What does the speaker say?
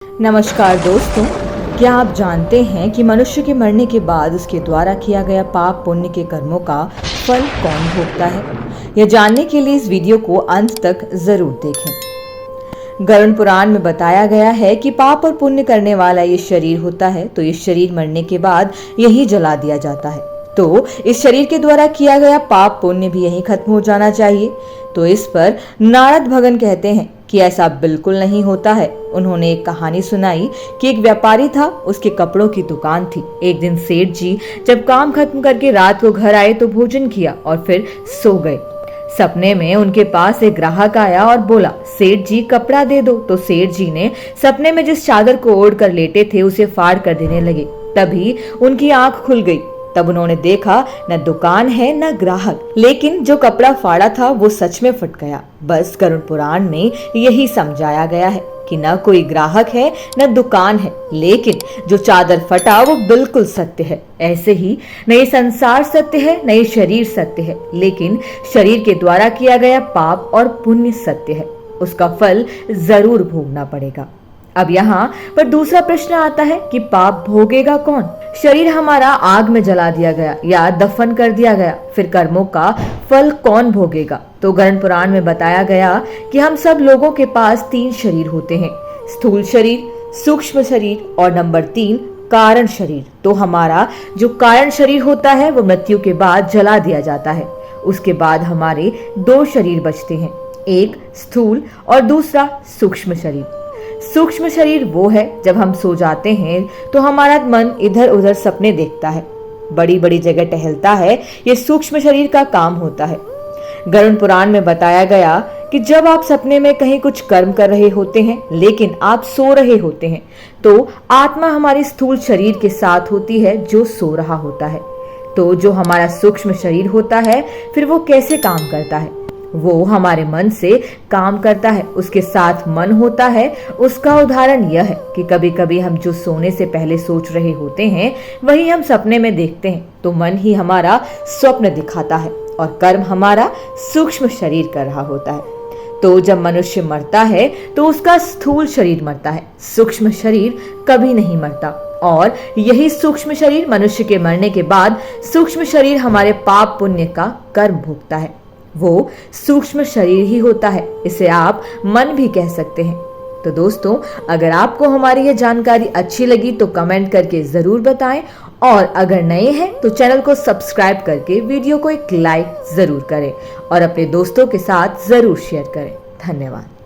नमस्कार दोस्तों, क्या आप जानते हैं कि मनुष्य के मरने के बाद उसके द्वारा किया गया पाप पुण्य के कर्मों का फल कौन भोगता है? यह जानने के लिए इस वीडियो को अंत तक जरूर देखें। गरुड़ पुराण में बताया गया है कि पाप और पुण्य करने वाला ये शरीर होता है, तो इस शरीर मरने के बाद यही जला दिया जाता है। तो इस शरीर के द्वारा किया गया पाप पुण्य भी यहीं खत्म हो जाना चाहिए। तो इस पर नारद भगवान कहते हैं कि ऐसा बिल्कुल नहीं होता है। उन्होंने एक कहानी सुनाई कि एक व्यापारी था, उसके कपड़ों की दुकान थी। एक दिन सेठ जी जब काम खत्म करके रात को घर आए तो भोजन किया और फिर सो गए। सपने में उनके पास एक ग्राहक आया और बोला, सेठ जी कपड़ा दे दो। तो सेठ जी ने सपने में जिस चादर को ओढ़ कर लेटे थे उसे फाड़ कर देने लगे। तभी उनकी आंख खुल गई। तब उन्होंने देखा न दुकान है न ग्राहक, लेकिन जो कपड़ा फाड़ा था वो सच में फट गया। बस गरुड़ पुराण में यही समझाया गया है कि न कोई ग्राहक है न दुकान है, लेकिन जो चादर फटा वो बिल्कुल सत्य है। ऐसे ही न ये संसार सत्य है न ये शरीर सत्य है, लेकिन शरीर के द्वारा किया गया पाप और पुण्य सत्य है। उसका फल जरूर भोगना पड़ेगा। अब यहाँ पर दूसरा प्रश्न आता है कि पाप भोगेगा कौन? शरीर हमारा आग में जला दिया गया या दफन कर दिया गया, फिर कर्मों का फल कौन भोगेगा? तो गरुड़ पुराण में बताया गया कि हम सब लोगों के पास 3 शरीर होते हैं, स्थूल शरीर, सूक्ष्म शरीर और नंबर 3 कारण शरीर। तो हमारा जो कारण शरीर होता है वो मृत्यु के बाद जला दिया जाता है। उसके बाद हमारे 2 शरीर बचते हैं, एक स्थूल और दूसरा सूक्ष्म शरीर। सूक्ष्म शरीर वो है जब हम सो जाते हैं तो हमारा मन इधर उधर सपने देखता है, बड़ी बड़ी जगह टहलता है। ये सूक्ष्म शरीर का काम होता है। गरुड़ पुराण में बताया गया कि जब आप सपने में कहीं कुछ कर्म कर रहे होते हैं लेकिन आप सो रहे होते हैं, तो आत्मा हमारी स्थूल शरीर के साथ होती है जो सो रहा होता है। तो जो हमारा सूक्ष्म शरीर होता है फिर वो कैसे काम करता है? वो हमारे मन से काम करता है, उसके साथ मन होता है। उसका उदाहरण यह है कि कभी कभी हम जो सोने से पहले सोच रहे होते हैं वही हम सपने में देखते हैं। तो मन ही हमारा स्वप्न दिखाता है और कर्म हमारा सूक्ष्म शरीर कर रहा होता है। तो जब मनुष्य मरता है तो उसका स्थूल शरीर मरता है, सूक्ष्म शरीर कभी नहीं मरता। और यही सूक्ष्म शरीर मनुष्य के मरने के बाद सूक्ष्म शरीर हमारे पाप पुण्य का कर्म भोगता है। वो सूक्ष्म शरीर ही होता है, इसे आप मन भी कह सकते हैं। तो दोस्तों, अगर आपको हमारी ये जानकारी अच्छी लगी तो कमेंट करके जरूर बताएं, और अगर नए हैं तो चैनल को सब्सक्राइब करके वीडियो को एक लाइक जरूर करें और अपने दोस्तों के साथ जरूर शेयर करें। धन्यवाद।